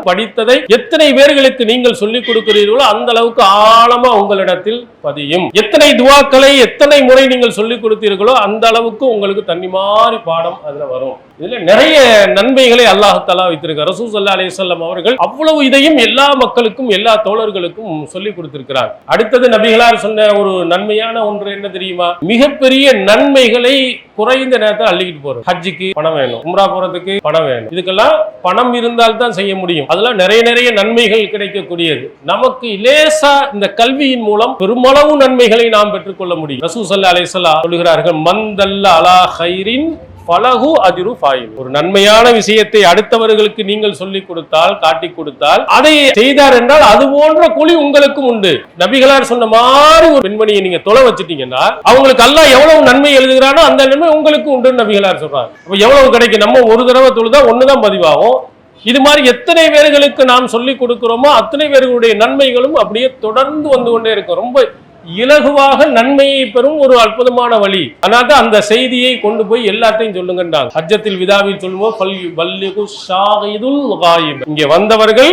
படித்ததை எத்தனை பேர்களுக்கு நீங்கள் சொல்லிக் கொடுக்கிறீர்களோ அந்த அளவுக்கு ஆழமா உங்களிடத்தில் பதியும். எத்தனை துவாக்களை எத்தனை முறை நீங்கள் சொல்லிக் கொடுத்தீர்களோ அந்த அளவுக்கு உங்களுக்கு தண்ணி மாதிரி பாடம் அதுல வரும். இதுல நிறைய நன்மைகளை அல்லாஹ் தஆலா வைத்திருக்கிறார். ரசூல் ஸல்லல்லாஹு அலைஹி வஸல்லம் அவர்கள் அவ்வளவு இதையும் எல்லா மக்களுக்கும் எல்லா தோழர்களுக்கும் சொல்லிக் கொடுத்திருக்கிறார். அடுத்தது நபிகளார் சொன்ன ஒரு நன்மையான ஒன்று என்ன தெரியுமா? மிகப்பெரிய நன்மைகளை குறைந்த நேரத்தில் அள்ளிக்கிட்டு போறது. ஹஜ்ஜுக்கு பணம் வேணும், உம்ரா போறதுக்கு பணம் வேணும், இதுக்கெல்லாம் பணம் இருந்தால் தான் செய்ய முடியும். அதெல்லாம் நிறைய நன்மைகள் கிடைக்கக்கூடியது. நமக்கு லேசா இந்த கல்வியின் மூலம் பெருமளவு நன்மைகளை நாம் பெற்றுக்கொள்ள முடியும். ரசூல் ஸல்லல்லாஹு அலைஹி வஸல்லம் சொல்கிறார்கள், மந்தல்ல அலா கைரின் பலகு அஜ்ரு ஃபாயில். ஒரு நன்மையான விஷயத்தை அடுத்தவர்களுக்கு நீங்கள் சொல்லிக் கொடுத்தால், காட்டி கொடுத்தால், அதை செய்தார் என்றால் அது போன்ற கூலி உங்களுக்கும் உண்டு. நபிகளார் சொன்ன மாதிரி ஒரு பெண்மணியை நீங்க தொலை வச்சிட்டீங்கன்னா அவங்களுக்கு அல்லாஹ் எவ்வளவு நன்மை எழுதுகிறானோ அந்த நன்மை உங்களுக்கு உண்டு நபிகளார் சொல்றாங்க. அப்ப எவ்வளவு கிடைக்கும்? நம்ம ஒரு தடவை தொழுதா ஒண்ணுதான் பதிவாகும். இது மாதிரி எத்தனை பேர்களுக்கு நாம் சொல்லிக் கொடுக்கிறோமோ அத்தனை பேர்களுடைய நன்மைகளும் அப்படியே தொடர்ந்து வந்து கொண்டே இருக்கும். ரொம்ப இலகுவாக நன்மையை பெறும் ஒரு அற்புதமான வழி. அதனால அந்த செய்தியை கொண்டு போய் எல்லாத்தையும் சொல்லுங்க. ஹஜ்ஜத்தில் விதாவில் சொல்லுவோம், இங்கே வந்தவர்கள்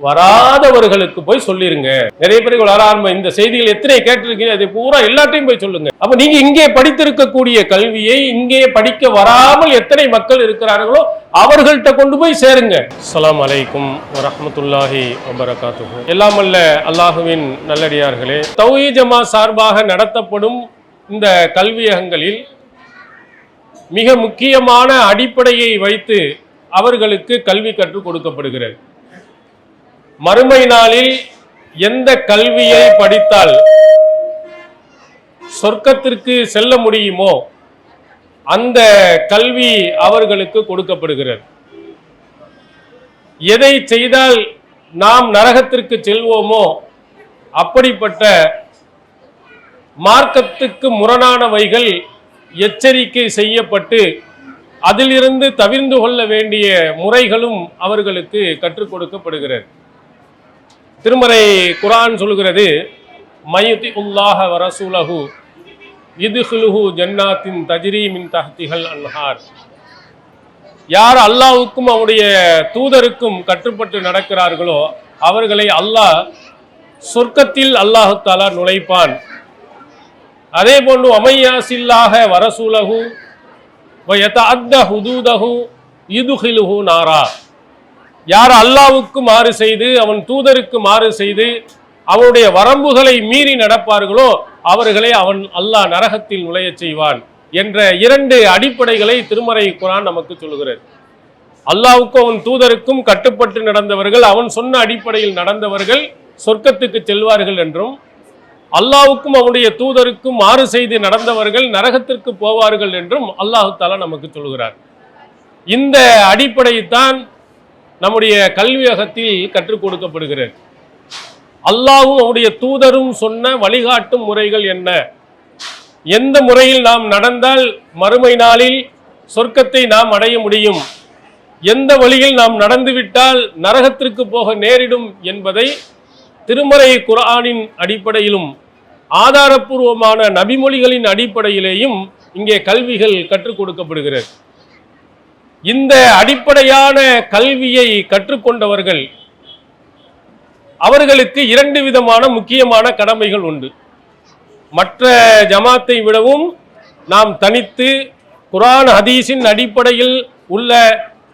வராதவர்களுக்கு போய் சொல்லிருங்க. நிறைய பேர்கள் வராம இந்த செய்திகள் எத்தனை கேட்டிருக்கீங்க, அதை பூரா எல்லாத்தையும் போய் சொல்லுங்க. அப்ப நீங்க இங்கே படித்திருக்கக்கூடிய கல்வியை இங்கே படிக்க வராமல் எத்தனை மக்கள் இருக்கிறார்களோ அவர்கள்ட்ட கொண்டு போய் சேருங்க. அஸ்ஸலாமு அலைக்கும் வரஹ்மத்துல்லாஹி வபரகாத்துஹு. எல்லாம் அல்ல அல்லாஹுவின் நல்லடியார்களே, தௌஹீத் ஜமாத் சார்பாக நடத்தப்படும் இந்த கல்வியகங்களில் மிக முக்கியமான அடிப்படையை வைத்து அவர்களுக்கு கல்வி கற்றுக் கொடுக்கப்படுகிறது. மறுமை நாளில் எந்த கல்வியை படித்தால் சொர்க்கத்திற்கு செல்ல முடியுமோ அந்த கல்வி அவர்களுக்கு கொடுக்கப்படுகிறது. எதை செய்தால் நாம் நரகத்திற்கு செல்வோமோ அப்படிப்பட்ட மார்க்கத்துக்கு முரணானவைகள் எச்சரிக்கை செய்யப்பட்டு அதிலிருந்து தவிர்ந்து கொள்ள வேண்டிய முறைகளும் அவர்களுக்கு கற்றுக் கொடுக்கப்படுகிறது. திருமறை குர்ஆன் சொல்கிறது, மய்யுதி உல்லாஹ வ ரசூலஹு யுத்ஹிலுஹு ஜன்னாத்தின் தஜ்ரீ மின் தஹ்திஹல் அன்ஹார். யார் அல்லாஹ்வுக்கும் அவருடைய தூதருக்கும் கட்டுப்பட்டு நடக்கிறார்களோ அவர்களை அல்லாஹ் சொர்க்கத்தில் அல்லாஹ் தஆலா நுழைப்பான். அதே போன்று அமையாசில்லாஹ வ ரசூலஹு வ யதஅத்த ஹுதூதஹு யுத்ஹிலுஹு நாரா. யார் அல்லாஹ்வுக்கு மாறு செய்து அவன் தூதருக்கு மாறு செய்து அவனுடைய வரம்புகளை மீறி நடப்பார்களோ அவர்களை அவன் அல்லாஹ் நரகத்தில் நுழைய செய்வான் என்ற இரண்டு அடிப்படைகளை திருமறை குர்ஆன் நமக்கு சொல்கிறது. அல்லாஹ்வுக்கும் அவன் தூதருக்கும் கட்டுப்பட்டு நடந்தவர்கள், அவன் சொன்ன அடிப்படையில் நடந்தவர்கள் சொர்க்கத்துக்கு செல்வார்கள் என்றும், அல்லாஹ்வுக்கும் அவனுடைய தூதருக்கும் மாறு செய்து நடந்தவர்கள் நரகத்திற்கு போவார்கள் என்றும் அல்லாஹ் தஆலா நமக்கு சொல்கிறார். இந்த அடிப்படைத்தான் நம்முடைய கல்வியகத்தில் கற்றுக் கொடுக்கப்படுகிறது. அல்லாஹ்வும் அவருடைய தூதரும் சொன்ன வழிகாட்டும் முறைகள் என்ன, எந்த முறையில் நாம் நடந்தால் மறுமை நாளில் சொர்க்கத்தை நாம் அடைய முடியும், எந்த வழியில் நாம் நடந்துவிட்டால் நரகத்திற்கு போக நேரிடும் என்பதை திருமறை குர்ஆனின் அடிப்படையிலும் ஆதாரபூர்வமான நபிமொழிகளின் அடிப்படையிலேயும் இங்கே கல்விகள் கற்றுக் கொடுக்கப்படுகிறது. இந்த அடிப்படையான கல்வியை கற்றுக்கொண்டவர்கள் அவர்களுக்கு இரண்டு விதமான முக்கியமான கடமைகள் உண்டு. மற்ற ஜமாத்தை விடவும் நாம் தனித்து குர்ஆன் ஹதீஸின் அடிப்படையில் உள்ள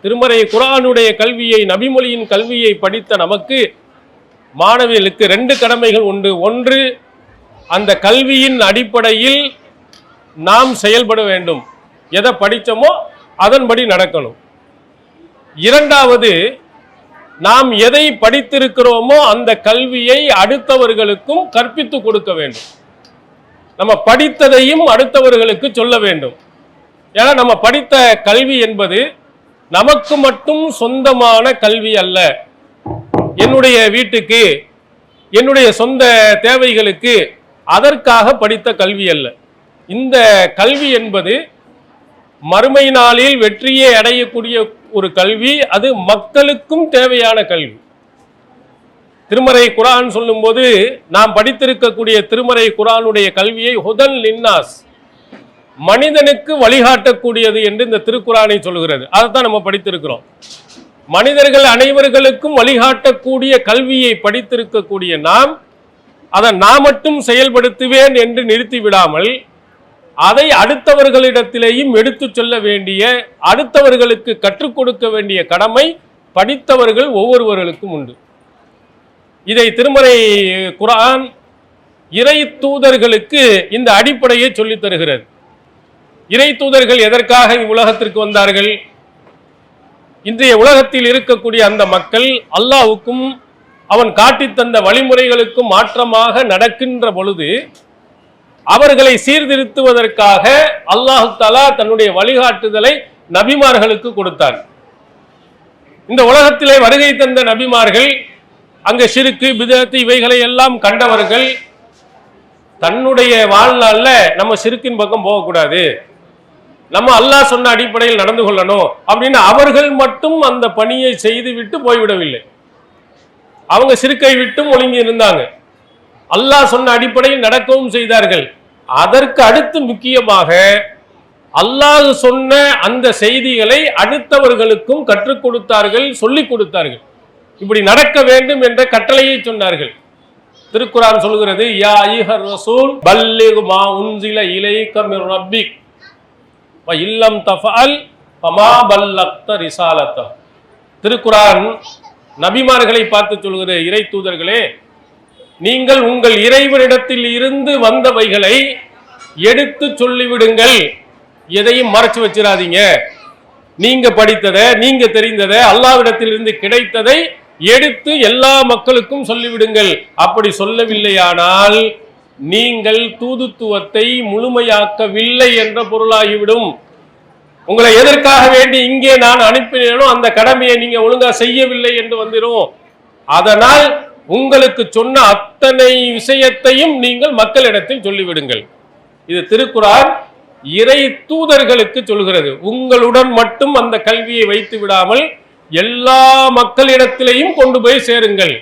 திருமறை குர்ஆனுடைய கல்வியை, நபிமொழியின் கல்வியை படித்த நமக்கு மாணவிகளுக்கு ரெண்டு கடமைகள் உண்டு. ஒன்று, அந்த கல்வியின் அடிப்படையில் நாம் செயல்பட வேண்டும், எதை படித்தோமோ அதன்படி நடக்கணும். இரண்டாவது, நாம் எதை படித்திருக்கிறோமோ அந்த கல்வியை அடுத்தவர்களுக்கும் கற்பித்து கொடுக்க வேண்டும். நம்ம படித்ததையும் அடுத்தவர்களுக்கு சொல்ல வேண்டும். ஏன்னா நம்ம படித்த கல்வி என்பது நமக்கு மட்டும் சொந்தமான கல்வி அல்ல. என்னுடைய வீட்டுக்கு, என்னுடைய சொந்த தேவைகளுக்கு அதற்காக படித்த கல்வி அல்ல. இந்த கல்வி என்பது மறுமை நாளில் வெற்றியை அடையக்கூடிய ஒரு கல்வி, அது மக்களுக்கும் தேவையான கல்வி. திருமறை குர்ஆன் சொல்லும்போது நாம் படித்திருக்கக்கூடிய திருமறை குர்ஆனுடைய கல்வியை ஹுதன் லின்னாஸ், மனிதனுக்கு வழிகாட்டக்கூடியது என்று இந்த திருக்குர்ஆனை சொல்கிறது. அதைத்தான் நம்ம படித்திருக்கிறோம். மனிதர்கள் அனைவர்களுக்கும் வழிகாட்டக்கூடிய கல்வியை படித்திருக்கக்கூடிய நாம் அதை நான் மட்டும் செயல்படுத்துவேன் என்று நிறுத்திவிடாமல் அதை அடுத்தவர்களிடத்திலேயும் எடுத்து சொல்ல வேண்டிய, அடுத்தவர்களுக்கு கற்றுக் கொடுக்க வேண்டிய கடமை படித்தவர்கள் ஒவ்வொருவர்களுக்கும் உண்டு. இதை திருமறை குர்ஆன் இறை தூதர்களுக்கு இந்த அடிப்படையை சொல்லித் தருகிறது. இறை தூதர்கள் எதற்காக உலகத்திற்கு வந்தார்கள்? இன்றைய உலகத்தில் இருக்கக்கூடிய அந்த மக்கள் அல்லாஹ்வுக்கும் அவன் காட்டித் தந்த வழிமுறைகளுக்கும் மாற்றமாக நடக்கின்ற பொழுது அவர்களை சீர்திருத்துவதற்காக அல்லாஹ் தஆலா தன்னுடைய வழிகாட்டுதலை நபிமார்களுக்கு கொடுத்தார். இந்த உலகத்திலே வருகை தந்த நபிமார்கள் அங்க ஷிர்க், பிதஅத் இவைகளை எல்லாம் கண்டவர்கள். தன்னுடைய வாழ்நாள்ல நம்ம ஷிர்க்கின் பக்கம் போகக்கூடாது, நம்ம அல்லாஹ் சொன்ன அடிப்படையில் நடந்து கொள்ளணும் அப்படின்னு அவர்கள் மட்டும் அந்த பணியை செய்து விட்டு போய்விடவில்லை. அவங்க ஷிர்க்கை விட்டும் ஒழுங்கி இருந்தாங்க, அல்லாஹ் சொன்ன அடிப்படையில் நடக்கவும் செய்தார்கள். அதற்கு அடுத்து முக்கியமாக அல்லாஹ் சொன்ன அந்த செய்திகளை அடுத்தவர்களுக்கும் கற்றுக் கொடுத்தார்கள், சொல்லிக் கொடுத்தார்கள். இப்படி நடக்க வேண்டும் என்ற கட்டளையை சொன்னார்கள். திருக்குர்ஆன் சொல்கிறது, யா அய்யுஹர் ரசூல் பல்லிக் மா உன்சில இலைக மிர் ரப்பிக் வ இல்லம் தஃஅல் ஃபமா பல்லக்த ரிசாலத்தஹு. திருக்குர்ஆன் நபிமார்களை பார்த்து சொல்கிற, இறை தூதர்களே, நீங்கள் உங்கள் இறைவனிடத்தில் இருந்து வந்தவைகளை எடுத்து சொல்லிவிடுங்கள், எதையும் மறைச்சு வச்சிடாதீங்க. நீங்க படித்ததை, நீங்க தெரிந்ததை, அல்லாஹ்விடத்தில் இருந்து கிடைத்ததை எடுத்து எல்லா மக்களுக்கும் சொல்லிவிடுங்கள். அப்படி சொல்லவில்லையானால் நீங்கள் தூதுத்துவத்தை முழுமையாக்கவில்லை என்ற பொருளாகிவிடும். உங்களை எதற்காக வேண்டி இங்கே நான் அனுப்பினேனோ அந்த கடமையை நீங்க ஒழுங்கா செய்யவில்லை என்று வந்துடும். அதனால் உங்களுக்கு சொன்ன அத்தனை விஷயத்தையும் நீங்கள் மக்களிடத்தில் சொல்லிவிடுங்கள். இது திருக்குர்ஆன் இறை தூதர்களுக்கு சொல்கிறது. உங்களுடன் மட்டும் அந்த கல்வியை வைத்து விடாமல் எல்லா மக்களிடத்திலையும் கொண்டு போய் சேருங்கள்.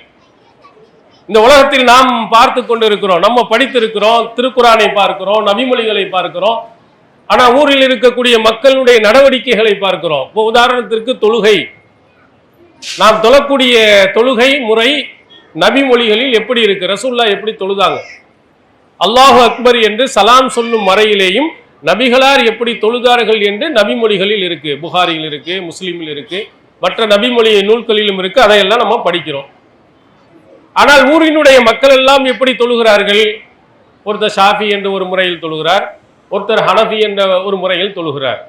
இந்த உலகத்தில் நாம் பார்த்து கொண்டிருக்கிறோம், நம்ம படித்திருக்கிறோம், திருக்குர்ஆனை பார்க்கிறோம், நபிமொழிகளை பார்க்கிறோம். ஆனா ஊரில் இருக்கக்கூடிய மக்களுடைய நடவடிக்கைகளை பார்க்கிறோம். இப்போ உதாரணத்திற்கு தொழுகை, நாம் தொழக்கூடிய தொழுகை முறை நபிமொழிகளில் எப்படி இருக்கு? ரசூலுல்லாஹ் எப்படி தொழுதாங்க? அல்லாஹு அக்பர் என்று சலாம் சொல்லும் மறையிலேயும் நபிகளார் எப்படி தொழுதார்கள் என்று நபிமொழிகளில் இருக்கு. புகாரியில் இருக்கு, முஸ்லீமில் இருக்கு, மற்ற நபிமொழி நூல்களிலும் இருக்கு. அதையெல்லாம் நம்ம படிக்கிறோம். ஆனால் ஊரினுடைய மக்கள் எல்லாம் எப்படி தொழுகிறார்கள்? ஒருத்தர் ஷாஃபி என்ற ஒரு முறையில் தொழுகிறார், ஒருத்தர் ஹனஃபி என்ற ஒரு முறையில் தொழுகிறார்.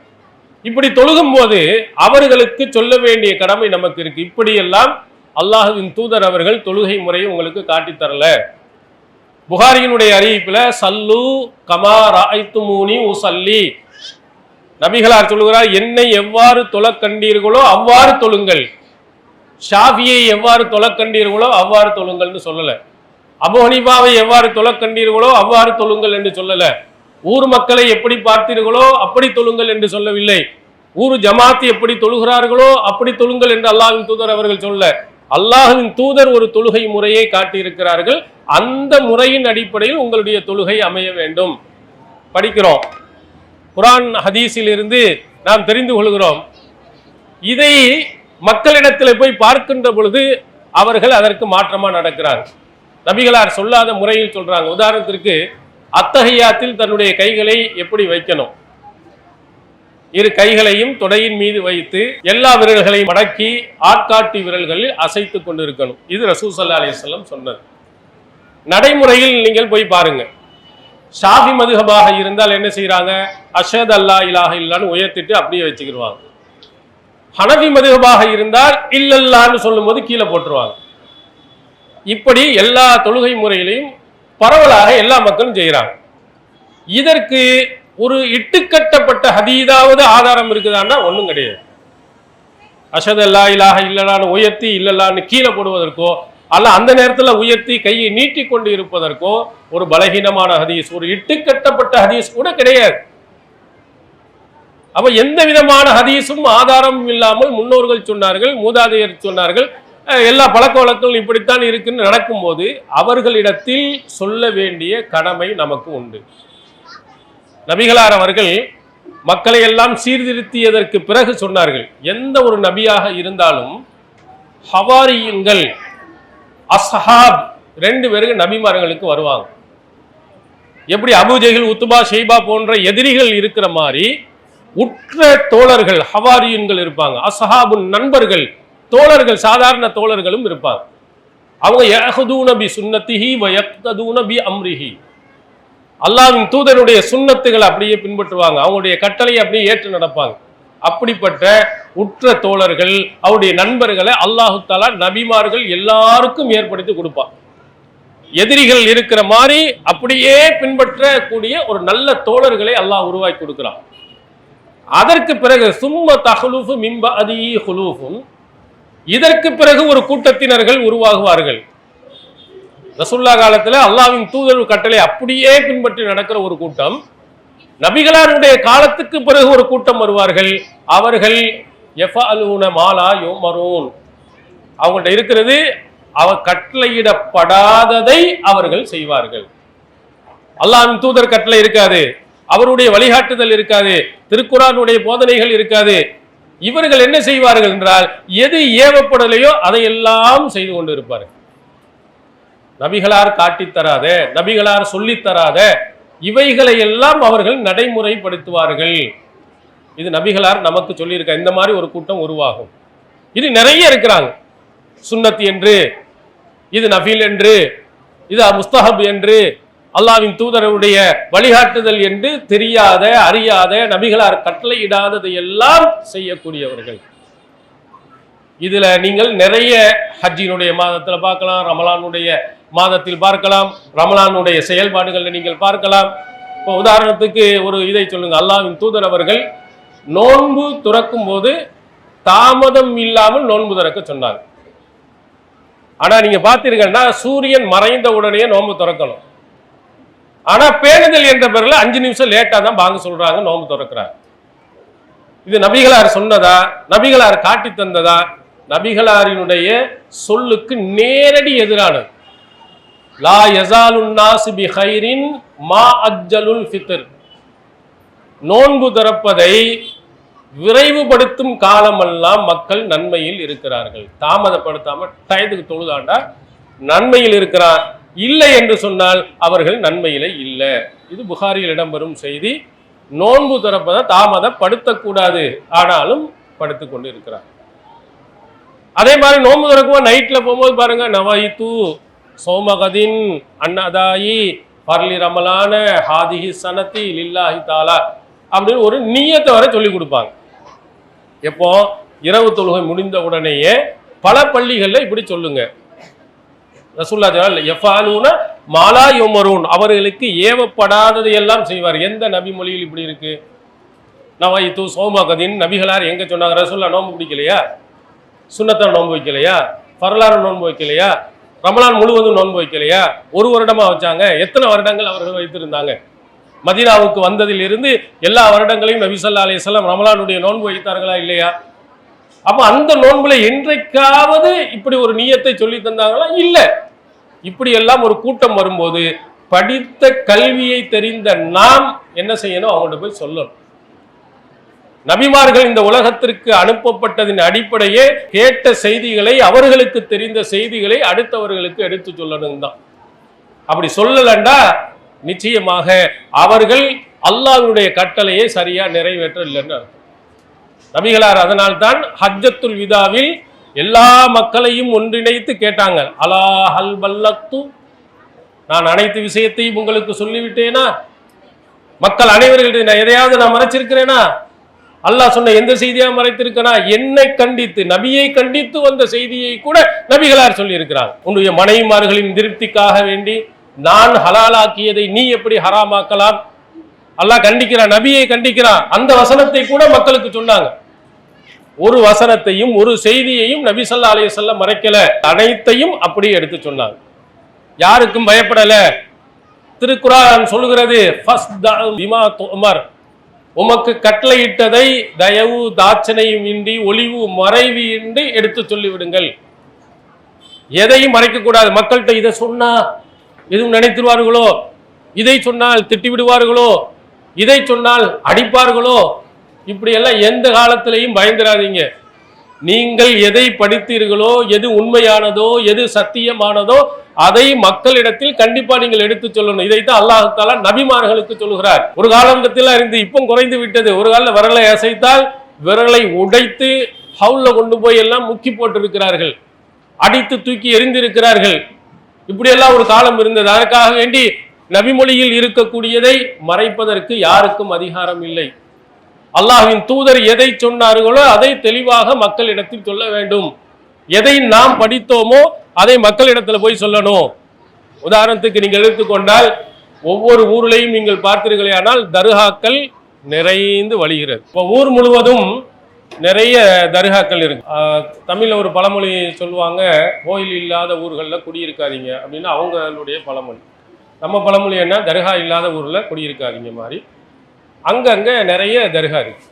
இப்படி தொழுகும் போது அவர்களுக்கு சொல்ல வேண்டிய கடமை நமக்கு இருக்கு. இப்படியெல்லாம் அல்லாஹ்வின் தூதர் அவர்கள் தொழுகை முறையை உங்களுக்கு காட்டித் தரல. புகாரியினுடைய அறிவிப்புல சல்லு கமா ரஅய்துமூனி உஸல்லி, நபிகளார் சொல்கிறார், என்னை எவ்வாறு தொழக் கண்டீர்களோ அவ்வாறு தொழுங்கள். ஷாஃபியை எவ்வாறு தொழக் கண்டீர்களோ அவ்வாறு தொழுங்கள்னு சொல்லல. அபூ ஹனீஃபாவை எவ்வாறு தொழக் கண்டீர்களோ அவ்வாறு தொழுங்கள் என்று சொல்லல. ஊர் மக்களை எப்படி பார்த்தீர்களோ அப்படி தொழுங்கள் என்று சொல்லவில்லை. ஊர் ஜமாத் எப்படி தொழுகிறார்களோ அப்படி தொழுங்கள் என்று அல்லாஹ்வின் தூதர் அவர்கள் சொல்ல. அல்லாஹ்வின் தூதர் ஒரு தொழுகை முறையை காட்டியிருக்கிறார்கள். அந்த முறையின் அடிப்படையில் உங்களுடைய தொழுகை அமைய வேண்டும். படிக்கிறோம், குர்ஆன் ஹதீஸில் இருந்து நாம் தெரிந்து கொள்கிறோம். இதை மக்களிடத்தில் போய் பார்க்கின்ற பொழுது அவர்கள் அதற்கு மாற்றமா நடக்கிறாங்க. நபிகளார் சொல்லாத முறையில் சொல்றாங்க. உதாரணத்திற்கு அத்தஹியாத்தில் தன்னுடைய கைகளை எப்படி வைக்கணும், இரு கைகளையும் தொடையின் மீது வைத்து எல்லா விரல்களையும் மடக்கி ஆட்காட்டி விரல்களில் அசைத்து கொண்டிருக்கணும். இது ரசூல் ஸல்லல்லாஹு அலைஹி வஸல்லம் சொன்னது. நடைமுறையில் நீங்கள் போய் பாருங்க. ஷாஃபி மதுஹபாக இருந்தால் என்ன செய்யறாங்க? அஷ்ஹது அல்லா இலாஹ இல்லல்லாஹ்னு உயர்த்திட்டு அப்படியே வச்சுக்கிடுவாங்க. ஹனஃபி மதுஹபாக இருந்தால் இல்லல்லாஹ்னு சொல்லும்போது கீழே போட்டுருவாங்க. இப்படி எல்லா தொழுகை முறையிலையும் பரவலாக எல்லா மக்களும் செய்யறாங்க. இதற்கு ஒரு இட்டுக்கட்டப்பட்ட ஹதீதாவது ஆதாரம் இருக்குதான்னா ஒன்றும் கிடையாது. அஷ்ஹது அல்லா இலாஹ இல்லல்லாஹ்னு உயர்த்தி இல்லல்லாஹ்னு கீழே போடுவதற்கோ அல்ல அந்த நேரத்தில் உயர்த்தி கையை நீட்டி கொண்டு இருப்பதற்கோ ஒரு பலகீனமான ஹதீஸ், ஒரு இட்டுக்கட்டப்பட்ட ஹதீஸ் கூட கிடையாது. அப்ப எந்த விதமான ஹதீஸும் ஆதாரமும் இல்லாமல் முன்னோர்கள் சொன்னார்கள், மூதாதையர் சொன்னார்கள், எல்லா பழக்க வழக்கங்கள் இப்படித்தான் இருக்குன்னு நடக்கும்போது அவர்களிடத்தில் சொல்ல வேண்டிய கடமை நமக்கு உண்டு. நபிகளார் அவர்கள் மக்களை எல்லாம் சீர்திருத்தியதற்கு பிறகு சொன்னார்கள், எந்த ஒரு நபியாக இருந்தாலும் ஹவாரியுங்கள், அஸ்ஹாப் 2 பேருக்கு நபிமார்களுக்கு வருவாங்க. எப்படி அபூஜஹல், உத்பா, ஷைபா போன்ற எதிரிகள் இருக்கிற மாதிரி உற்ற தோழர்கள் ஹவாரியுன்கள் இருப்பாங்க. அஸ்ஹாபுன் நண்பர்கள், தோழர்கள், சாதாரண தோழர்களும் இருப்பாங்க. அவங்க யஹ்தூன பி சுன்னத்திஹி வ யக்ததூன பி அம்ரிஹி, அல்லாஹ்வின் தூதருடைய சுன்னத்துகளை அப்படியே பின்பற்றுவாங்க, அவங்களுடைய கட்டளையை அப்படியே ஏற்று நடப்பாங்க. அப்படிப்பட்ட உற்ற தோழர்கள், அவருடைய நண்பர்களை அல்லாஹு தஆலா நபிமார்கள் எல்லாருக்கும் ஏற்படுத்தி கொடுப்பான். எதிரிகள் இருக்கிற மாதிரி அப்படியே பின்பற்றக்கூடிய ஒரு நல்ல தோழர்களை அல்லாஹ் உருவாக்கி கொடுக்கிறான். அதற்கு பிறகு சும்ம தஹ்லுஃபு மின் பஅதிஹி ஹுலூஃபுன், இதற்கு பிறகு ஒரு கூட்டத்தினர்கள் உருவாகுவார்கள். ரசூலுல்லாஹ் காலத்துல அல்லாஹ்வின் தூதர் கட்டளை அப்படியே பின்பற்றி நடக்கிற ஒரு கூட்டம், நபிகளாருடைய காலத்துக்கு பிறகு ஒரு கூட்டம் வருவார்கள். அவர்கள் யஃபஅலூன மா லா யுமரூன், அவங்கள்ட்ட இருக்கிறது அவர் கட்டளையிடப்படாததை அவர்கள் செய்வார்கள். அல்லாஹ்வின் தூதர் கட்டளை இருக்காது, அவருடைய வழிகாட்டுதல் இருக்காது, திருக்குர்ஆனுடைய போதனைகள் இருக்காது. இவர்கள் என்ன செய்வார்கள் என்றால், எது ஏவப்படலையோ அதையெல்லாம் செய்து கொண்டு இருப்பார்கள். நபிகளார் காட்டித்தராத, நபிகளார் சொல்லித்தராத இவைகளை எல்லாம் அவர்கள் நடைமுறைப்படுத்துவார்கள். இது நபிகளார் நமக்கு சொல்லியிருக்க. இந்த மாதிரி ஒரு கூட்டம் உருவாகும். இது நிறைய இருக்கிறாங்க. சுன்னத் என்று, இது நஃபில் என்று, இது முஸ்தஹப் என்று, அல்லாஹ்வின் தூதருடைய வழிகாட்டுதல் என்று தெரியாத, அறியாத, நபிகளார் கட்டளையிடாததை எல்லாம் செய்யக்கூடியவர்கள். இதுல நீங்கள் நிறைய ஹஜ்ஜினுடைய மாதத்தில் பார்க்கலாம், ரமலானுடைய மாதத்தில் பார்க்கலாம், ரமலானுடைய செயல்பாடுகளை நீங்கள் பார்க்கலாம். இப்போ உதாரணத்துக்கு ஒரு இதை சொல்லுங்க. அல்லாஹ்வின் தூதர் அவர்கள் நோன்பு துறக்கும் போது தாமதம் இல்லாமல் நோன்பு துறக்க சொன்னாங்க. ஆனா நீங்க பார்த்தீங்கன்னா சூரியன் மறைந்த உடனே நோன்பு துறக்கணும். ஆனா பேணுதல் என்ற பேர்ல 5 நிமிஷம் லேட்டா தான் பாங்க சொல்றாங்க, நோன்பு துறக்கிறாங்க. இது நபிகளார் சொன்னதா, நபிகளார் காட்டி தந்ததா? நபிகளாரினுடைய சொல்லுக்கு நேரடி எதிரானது. லா யஸாலுன் நாஸு பி கைரின் மா அஜ்ஜலுல் ஃபித்ர், நோன்பு திறப்பதை விரைவுபடுத்தும் காலமெல்லாம் மக்கள் நன்மையில் இருக்கிறார்கள். தாமதப்படுத்தாம டயத்துக்கு தொழுதாண்டா நன்மையில் இருக்கிறார், இல்லை என்று சொன்னால் அவர்கள் நன்மையிலே இல்லை. இது புகாரியில் இடம்பெறும் செய்தி. நோன்பு திறப்பதை தாமதப்படுத்தக்கூடாது, ஆனாலும் படுத்துக் கொண்டு இருக்கிறார். அதே மாதிரி நோன்பு திறக்கும்போது நைட்ல போகும்போது பாருங்க, நவாயித்து சோமகதின் அன்னதாயி பர்லி ரமலான ஹாதிஹி சனத்தி லில்லாஹி தாலா அப்படின்னு ஒரு நியத்தை வரை சொல்லி கொடுப்பாங்க. எப்போ? இரவு தொழுகை முடிந்த உடனேயே பல பள்ளிகளில் இப்படி சொல்லுங்க. ரசூலுல்லாஹ் யஃபாலூன மா லா யுமரூன், அவர்களுக்கு ஏவப்படாததை எல்லாம் செய்வார். எந்த நபி மொழியில் இப்படி இருக்கு? நவாயித்து சோமகதின், நபிகளார் எங்க சொன்னாங்க? ரசூலுல்லாஹ் நோன்பு பிடிக்கலையா? சுன்னத்தான நோன்பு வைக்கலையா? பரலான நோன்பு வைக்கலையா? ரமலான் முழுவதும் நோன்பு வைக்கலையா? ஒரு வருடமா வச்சாங்க. எத்தனை வருடங்கள் அவர்கள் வைத்திருந்தாங்க? மதீனாவுக்கு வந்ததில் இருந்து எல்லா வருடங்களையும் நபி ஸல்லல்லாஹு அலைஹி வஸல்லம் ரமலானுடைய நோன்பு வைத்தார்களா இல்லையா? அப்ப அந்த நோன்புல என்றைக்காவது இப்படி ஒரு நியத்தை சொல்லி தந்தாங்களா? இல்ல. இப்படி எல்லாம் ஒரு கூட்டம் வரும்போது படித்த கல்வியை தெரிந்த நாம் என்ன செய்யணும்? அவங்கள்ட்ட போய் சொல்லணும். நபிமார்கள் இந்த உலகத்திற்கு அனுப்பப்பட்டதின் அடிப்படையே கேட்ட செய்திகளை, அவர்களுக்கு தெரிந்த செய்திகளை அடுத்தவர்களுக்கு எடுத்து சொல்லணும் தான். அப்படி சொல்லலண்டா நிச்சயமாக அவர்கள் அல்லாஹ்வுடைய கட்டளையை சரியா நிறைவேற்றலைன்னு அர்த்தம். நபிகளார் அதனால்தான் ஹஜ்ஜத்துல் விதாவில் எல்லா மக்களையும் ஒன்றிணைத்து கேட்டாங்க, அலா ஹல் பல்லக்து, நான் அனைத்து விஷயத்தையும் உங்களுக்கு சொல்லிவிட்டேனா? மக்கள் அனைவர்களுடைய நான் எதையாவது நான் மறைச்சிருக்கிறேனா? அல்லாஹ் சொன்ன எந்த செய்தியா மறைத்திருக்கனா? என்னை கண்டித்து, நபியை கண்டித்து வந்த செய்தியை கூட நபிகளார் சொல்லி இருக்கிறார். உன்னுடைய மனைவிமார்களின் திருப்திக்காக வேண்டி நான் ஹலாலாக்கியதை நீ எப்படி ஹராமாக்கலாம்? அல்லாஹ் கண்டிக்கிறான், நபியை கண்டிக்கிறான். அந்த வசனத்தை கூட மக்களுக்கு சொன்னாங்க. ஒரு வசனத்தையும் ஒரு செய்தியையும் நபி ஸல்லல்லாஹு அலைஹி வஸல்லம் மறைக்கல, அனைத்தையும் அப்படியே எடுத்து சொன்னாங்க. யாருக்கும் பயப்படல. திருக்குர்ஆன் சொல்கிறது, ஃபஸ்தா பிமா துமர், உமக்கு கட்டளையிட்டதை தயவு தாட்சணையும் இன்றி, ஒளிவு மறைவு இன்றி எடுத்து சொல்லிவிடுங்கள். எதையும் மறைக்க கூடாது. மக்கள்கிட்ட இதை சொன்னா எதுவும் நினைத்துருவார்களோ, இதை சொன்னால் திட்டி விடுவார்களோ, இதை சொன்னால் அடிப்பார்களோ, இப்படி எல்லாம் எந்த காலத்திலையும் பயந்துடாதீங்க. நீங்கள் எதை படித்தீர்களோ, எது உண்மையானதோ, எது சத்தியமானதோ அதை மக்களிடத்தில் கண்டிப்பா நீங்கள் எடுத்து சொல்லணும். இதைத்தான் அல்லாஹ் தஆலா நபிமார்களுக்கு சொல்லுகிறார். ஒரு காலகட்டத்தில் இருந்து இப்போ குறைந்து விட்டது. ஒரு கால விரலை அசைத்தால் விரலை உடைத்து ஹவுல்ல கொண்டு போய் எல்லாம் முக்கி போட்டிருக்கிறார்கள், அடித்து தூக்கி எறிந்திருக்கிறார்கள். இப்படியெல்லாம் ஒரு காலம் இருந்தது. அதற்காக வேண்டி நபிமொழியில் இருக்கக்கூடியதை மறைப்பதற்கு யாருக்கும் அதிகாரம் இல்லை. அல்லாஹ்வின் தூதர் எதை சொன்னார்களோ அதை தெளிவாக மக்களிடத்தில் சொல்ல வேண்டும். எதை நாம் படித்தோமோ அதை மக்களிடத்தில் போய் சொல்லணும். உதாரணத்துக்கு நீங்கள் எடுத்துக்கொண்டால் ஒவ்வொரு ஊர்லையும் நீங்கள் பார்த்தீர்களே ஆனால் தர்காக்கள் நிறைந்து வழிகிறது. இப்போ ஊர் முழுவதும் நிறைய தர்காக்கள் இருக்கு. தமிழ்ல ஒரு பழமொழி சொல்லுவாங்க, கோயில் இல்லாத ஊர்களில் குடியிருக்காதீங்க அப்படின்னு அவங்களுடைய பழமொழி. நம்ம பழமொழி என்ன, தர்கா இல்லாத ஊரில் குடியிருக்காதீங்க மாதிரி. அங்கங்கே நிறைய தர்கா இருக்கு.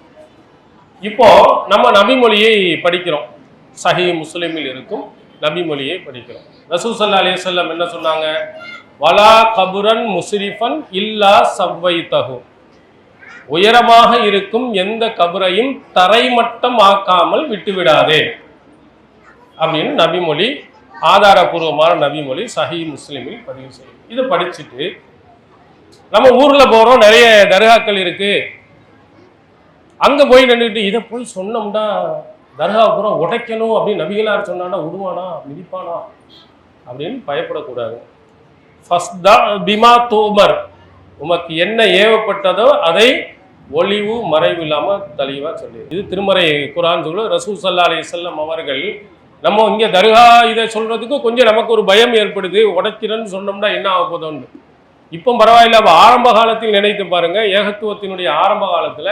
இப்போ நம்ம நபிமொழியை படிக்கிறோம், சஹீஹ் முஸ்லிமில் இருக்கும் நபிமொழியை படிக்கிறோம். ரசூல் ஸல்லல்லாஹு அலைஹி வஸல்லம் என்ன சொன்னாங்க, வலா கபுரன் முஸ்ரிஃபன் இல்லா சவ்வைதஹு, உயரமாக இருக்கும் எந்த கபரையும் தரைமட்டம் ஆக்காமல் விட்டுவிடாதே அப்படின்னு நபிமொழி, ஆதாரபூர்வமான நபிமொழி சஹீஹ் முஸ்லிமில் பதிவு செய்யும். இதை படிச்சுட்டு நம்ம ஊர்ல போறோம், நிறைய தர்காக்கள் இருக்கு, அங்க போய் நின்றுட்டு இதை போய் சொன்னோம்னா தர்கா பூரா உடைக்கணும் அப்படின்னு நபிகளார் சொன்னான்னா விடுவானா, மிதிப்பானா அப்படின்னு பயப்படக்கூடாது. ஃபஸ்தா பிமா தூமர், உமக்கு என்ன ஏவப்பட்டதோ அதை ஒளிவு மறைவு இல்லாம தெளிவா சொல்லி. இது திருமறை குர்ஆன் சொல்லு. ரசூல் ஸல்லல்லாஹு அலைஹி வஸல்லம் அவர்கள் நம்ம இங்க தர்கா இதை சொல்றதுக்கு கொஞ்சம் நமக்கு ஒரு பயம் ஏற்படுது, உடைக்கிறேன்னு சொன்னோம்னா என்ன ஆக போதோன்னு. இப்போ பரவாயில்ல. ஆரம்ப காலத்தில் நினைத்து பாருங்க, ஏகத்துவத்தினுடைய ஆரம்ப காலத்துல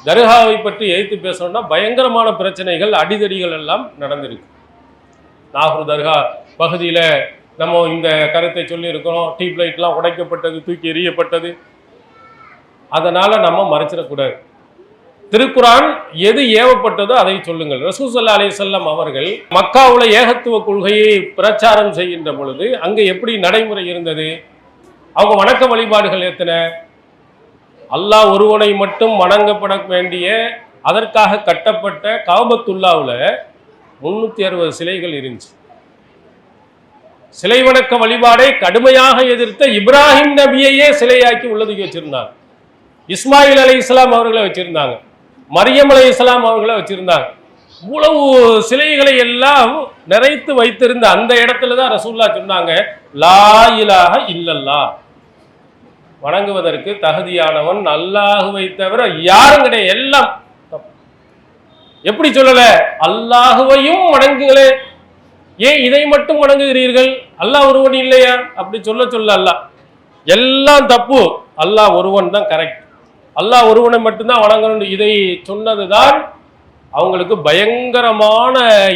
தர்காவை பற்றி எதிர்த்து பேசணும்னா பயங்கரமான பிரச்சனைகள், அடிதடிகள் எல்லாம் நடந்திருக்கு. நாகூர் தர்கா பகுதியில நம்ம இந்த கருத்தை சொல்லி இருக்கிறோம். டியூப் லைட்லாம் உடைக்கப்பட்டது, தூக்கி எறியப்பட்டது. அதனால நம்ம மறைச்சிடக்கூடாது. திருக்குரான் எது ஏவப்பட்டதோ அதை சொல்லுங்கள். ரசூல் ஸல்லல்லாஹு அலைஹி வஸல்லம் அவர்கள் மக்காவுல ஏகத்துவ கொள்கையை பிரச்சாரம் செய்கின்ற பொழுது அங்க எப்படி நடைமுறை இருந்தது? அவங்க வணக்க வழிபாடுகள் எத்தனை? அல்லாஹ் ஒருவனை மட்டும் வணங்கப்பட வேண்டிய அதற்காக கட்டப்பட்ட காபத்துல்லாவுல 360 சிலைகள் இருந்துச்சு. சிலை வணக்க வழிபாடை கடுமையாக எதிர்த்த இப்ராஹிம் நபியையே சிலையாக்கி உள்ளதுக்கு வச்சிருந்தாங்க. இஸ்மாயில் அலைஹிஸ்ஸலாம் அவர்களை வச்சிருந்தாங்க, மரியம் அலைஹிஸ்ஸலாம் அவர்களை வச்சிருந்தாங்க. இவ்வளவு சிலைகளை எல்லாம் நிறைத்து வைத்திருந்த அந்த இடத்துல தான் ரசூலுல்லாஹ் சொன்னாங்க, லா இலாஹ இல்லல்லாஹ், வணங்குவதற்கு தகுதியானவன் அல்லாஹுவை தவிர யாரும் கிடையாது, எல்லாம். எப்படி சொல்லல, அல்லாஹுவையும் வணங்குங்களே, ஏன் இதை மட்டும் வணங்குகிறீர்கள், அல்லாஹ் ஒருவன் இல்லையா அப்படி சொல்ல அல்லாஹ் எல்லாம் தப்பு, அல்லாஹ் ஒருவன் தான் கரெக்ட், அல்லாஹ் ஒருவனை மட்டும்தான் வணங்கணும். இதை சொன்னதுதான் அவங்களுக்கு பயங்கரமான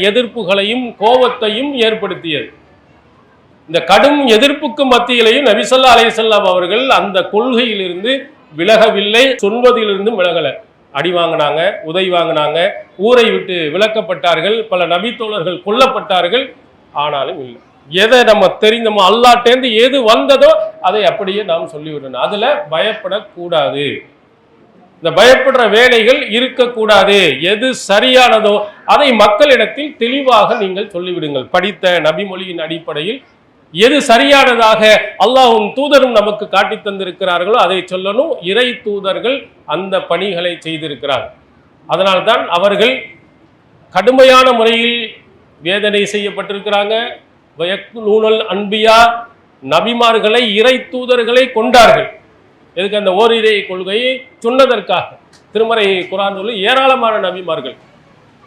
எதிர்ப்புகளையும் கோபத்தையும் ஏற்படுத்தியது. இந்த கடும் எதிர்ப்புக்கு மத்தியிலையும் நபி ஸல்லல்லாஹு அலைஹி வஸல்லம் அவர்கள் அந்த கொள்கையிலிருந்து விலகவில்லை, சொல்வதிலிருந்து விலகல. அடி வாங்கினாங்க, உதை வாங்கினாங்க, ஊரை விட்டு விலக்கப்பட்டார்கள், பல நபித்தோழர்கள் கொல்லப்பட்டார்கள். ஆனாலும் இல்லை, எதை நம்ம தெரிந்தோமோ அல்லாஹ்ட்டேந்து எது வந்ததோ அதை அப்படியே நாம் சொல்லிவிடணும். அதுல பயப்படக்கூடாது, இந்த பயப்படுற வேலைகள் இருக்கக்கூடாது. எது சரியானதோ அதை மக்களிடத்தில் தெளிவாக நீங்கள் சொல்லிவிடுங்கள். படித்த நபிமொழியின் அடிப்படையில் எது சரியானதாக அல்லாஹ்வும் தூதரும் நமக்கு காட்டி தந்திருக்கிறார்களோ அதை சொல்லணும். இறை தூதர்கள் அந்த பணிகளை செய்திருக்கிறார்கள். அதனால்தான் அவர்கள் கடுமையான முறையில் வேதனை செய்யப்பட்டிருக்கிறாங்க. வயக்துலூனல் அன்பியா, நபிமார்களை இறை தூதர்களை கொண்டார்கள். எதுக்கு? அந்த ஓரிரை கொள்கையை சொன்னதற்காக. திருமறை குர்ஆன் சொல்லி ஏராளமான நபிமார்கள்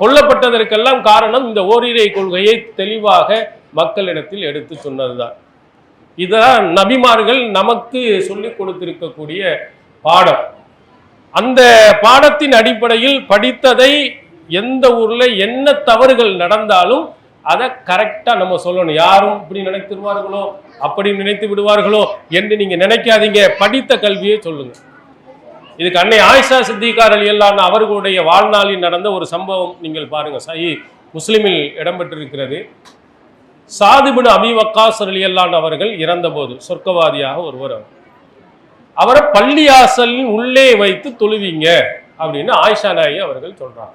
கொல்லப்பட்டதற்கெல்லாம் காரணம் இந்த ஓரிரை கொள்கையை தெளிவாக மக்களிடத்தில் எடுத்து சொன்னதுதான். இதுதான் நபிமார்கள் நமக்கு சொல்லிக் கொடுத்திருக்கக்கூடிய பாடம். அந்த பாடத்தின் அடிப்படையில் படித்ததை எந்த ஊர்ல என்ன தவறுகள் நடந்தாலும் அதை கரெக்டா நம்ம சொல்லணும். யாரும் இப்படி நினைத்துருவார்களோ அப்படி நினைத்து விடுவார்களோ என்று நீங்க நினைக்காதீங்க. படித்த கல்வியை சொல்லுங்க. இதுக்கு அன்னை ஆயிஷா சித்திகா ரலியல்லாஹு அன்ஹா அவர்களுடைய வாழ்நாளில் நடந்த ஒரு சம்பவம் நீங்கள் பாருங்க, சஹீஹ் முஸ்லிமில் இடம்பெற்றிருக்கிறது. சாத் இப்னு அபீ வக்காஸ் ரலியல்லாஹு அன்ஹு அவர்கள் இறந்தபோது சொர்க்கவாதியாக ஒருவர், அவரை பள்ளியாசலின் உள்ளே வைத்து தொழுவீங்க அப்படின்னு ஆயிஷா நாயகி அவர்கள் சொல்றாங்க.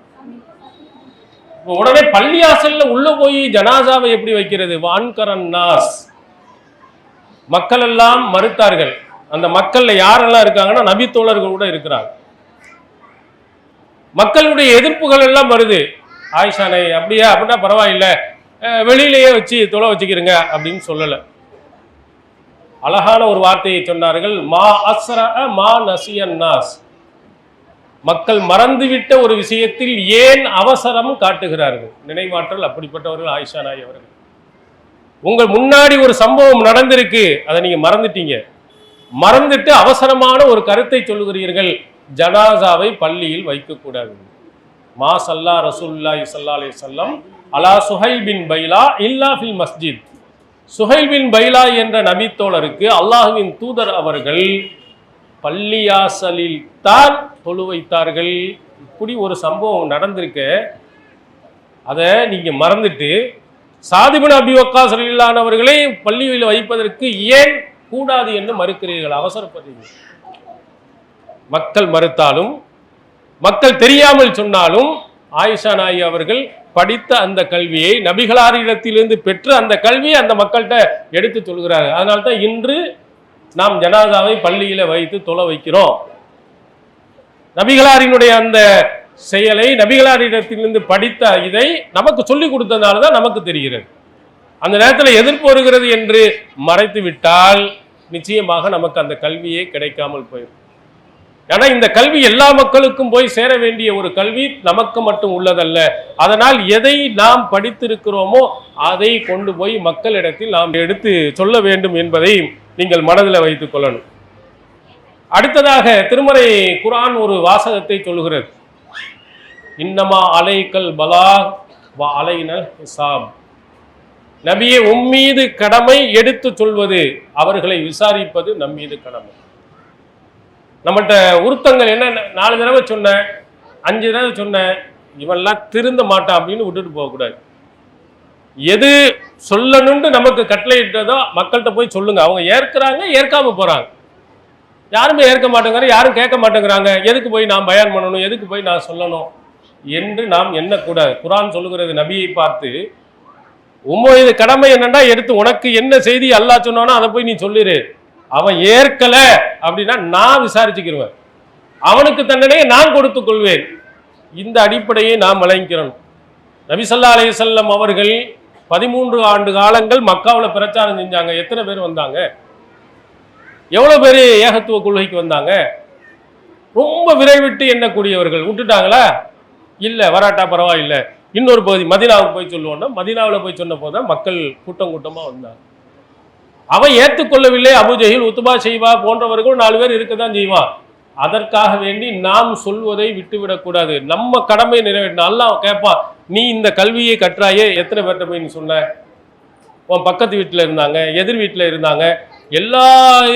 உடனே பள்ளியாசல்ல உள்ள போய் ஜனாசாவை எப்படி வைக்கிறது? வான்கரன் நாஸ், மக்கள் எல்லாம் மறுத்தார்கள். அந்த மக்கள்ல யாரெல்லாம் இருக்காங்கன்னா நபி தோழர்கள் கூட இருக்கிறாங்க. மக்களுடைய எதிர்ப்புகள் எல்லாம் வருது. ஆயிஷானை அப்படியா, அப்படின்னா பரவாயில்ல, வெளியிலேயே வச்சு தொலை வச்சுக்கிறீங்க அப்படின்னு சொல்லல. அழகான ஒரு வார்த்தையை சொன்னார்கள், மா அஸ்ரா மா நசியன் நாஸ். மக்கள் மறந்துவிட்ட ஒரு விஷயத்தில் ஏன் அவசரம் காட்டுகிறார்கள்? நினைவாற்றல் அப்படிப்பட்டவர்கள் ஆயிஷா நாய் அவர்கள். உங்கள் முன்னாடி ஒரு சம்பவம் நடந்திருக்கு, அதை நீங்க மறந்துட்டீங்க. மறந்துட்டு அவசரமான ஒரு கருத்தை சொல்லுகிறீர்கள், ஜனாசாவை பள்ளியில் வைக்கக்கூடாது. மா சல்லா ரசூலுல்லாஹி ஸல்லல்லாஹு அலைஹி வஸல்லம் அலா சுஹைல் பின் பைலா இல்லா ஃபில் மஸ்ஜித். சுஹைல் பின் பைலா என்ற நபித்தோழருக்கு அல்லாஹ்வின் தூதர் அவர்கள் பள்ளியாசலில் தான் தொழு வைத்தார்கள். இப்படி ஒரு சம்பவம் நடந்திருக்க, அதை நீங்க மறந்துட்டு சாத் இப்னு அபீ வக்காஸ் ரலியல்லாஹு அன்ஹு அவர்களை பள்ளியில் வைப்பதற்கு ஏன் கூடாது என்று மறுக்கிறீர்கள்? அவசரப்படுறீங்க. மக்கள் மறுத்தாலும், மக்கள் தெரியாமல் சொன்னாலும், ஆயிஷா நாயகி அவர்கள் படித்த அந்த கல்வியை, நபிகளாரிடத்திலிருந்து பெற்ற அந்த கல்வியை அந்த மக்கள்கிட்ட எடுத்து சொல்கிறார்கள். அதனால்தான் இன்று நாம் ஜனாசாவை பள்ளியில வைத்து தொலை வைக்கிறோம். நபிகளாரினுடைய அந்த செயலை, நபிகளாரிடத்திலிருந்து படித்த இதை நமக்கு சொல்லிக் கொடுத்ததுனால தான் நமக்கு தெரிகிறது. அந்த நேரத்தில் எதிர்ப்பு வருகிறது என்று மறைத்து விட்டால் நிச்சயமாக நமக்கு அந்த கல்வியே கிடைக்காமல் போயிடும். ஏன்னா இந்த கல்வி எல்லா மக்களுக்கும் போய் சேர வேண்டிய ஒரு கல்வி நமக்கு மட்டும் உள்ளதல்ல. அதனால் எதை நாம் படித்திருக்கிறோமோ அதை கொண்டு போய் மக்களிடத்தில் நாம் எடுத்து சொல்ல வேண்டும் என்பதை நீங்கள் மனதில் வைத்துக் கொள்ளணும். அடுத்ததாக திருமறை குர்ஆன் ஒரு வாசகத்தை சொல்லுகிறது, இன்னமா அலைக்கல் பலாக் வ அலைனல் ஹிசாப். நபியே, உம்மீது கடமை எடுத்து சொல்வது, அவர்களை விசாரிப்பது நம்மீது கடமை. நம்மகிட்ட உருத்தங்கள் என்ன, 4 தடவை சொன்னேன், 5 தடவை சொன்னேன், இவெல்லாம் திருந்த மாட்டான் அப்படின்னு விட்டுட்டு போகக்கூடாது. எது சொல்லணும்னு நமக்கு கட்டளையிட்டதோ மக்கள்கிட்ட போய் சொல்லுங்க. அவங்க ஏற்கிறாங்க, ஏற்காம போறாங்க. யாருமே ஏற்க மாட்டேங்கிறாங்க, யாரும் கேட்க மாட்டேங்கிறாங்க. எதுக்கு போய் நான் பயான் பண்ணணும், எதுக்கு போய் நான் சொல்லணும் என்று நாம் எண்ணக்கூடாது. குர்ஆன் சொல்லுகிறது நபியை பார்த்து, உம்மோட கடமை என்னன்னா, எடுத்து உனக்கு என்ன செய்தி அல்லாஹ் சொன்னானோ அதை போய் நீ சொல்லிரு. அவன் ஏற்கல அப்படின்னா நான் விசாரிச்சுக்கிருவேன், அவனுக்கு தண்டனையை நான் கொடுத்துக் கொள்வேன். இந்த அடிப்படையை நாம் வழங்கிக்கிறோம். நபி ஸல்லல்லாஹு அலைஹி வஸல்லம் அவர்கள் 13 ஆண்டு காலங்கள் மக்காவில் பிரச்சாரம் செஞ்சாங்க. எத்தனை பேர் வந்தாங்க? எவ்வளவு பேர் ஏகத்துவ கொள்கைக்கு வந்தாங்க? ரொம்ப விரைவிட்டு எண்ணக்கூடியவர்கள் விட்டுட்டாங்களா? இல்லை, வராட்டா பரவாயில்லை, இன்னொரு பகுதி மதீனாவுக்கு போய் சொல்லுவோம்னா, மதீனாவில் போய் சொன்ன போது மக்கள் கூட்டம் கூட்டமாக வந்தாங்க. அவன் ஏற்றுக்கொள்ளவில்லை. அபூஜஹில், உத்பா, ஷைபா போன்றவர்கள் 4 பேர் இருக்க தான் செய்வான். அதற்காக வேண்டி நாம் சொல்வதை விட்டுவிடக்கூடாது. நம்ம கடமை நிறைவேற்றணும். அல்லாஹ் கேட்பான், நீ இந்த கல்வியை கற்றாயே, எத்தனை பேர்கிட்ட போய் நீ சொன்ன? உன் பக்கத்து வீட்டில் இருந்தாங்க, எதிர் வீட்டில் இருந்தாங்க, எல்லா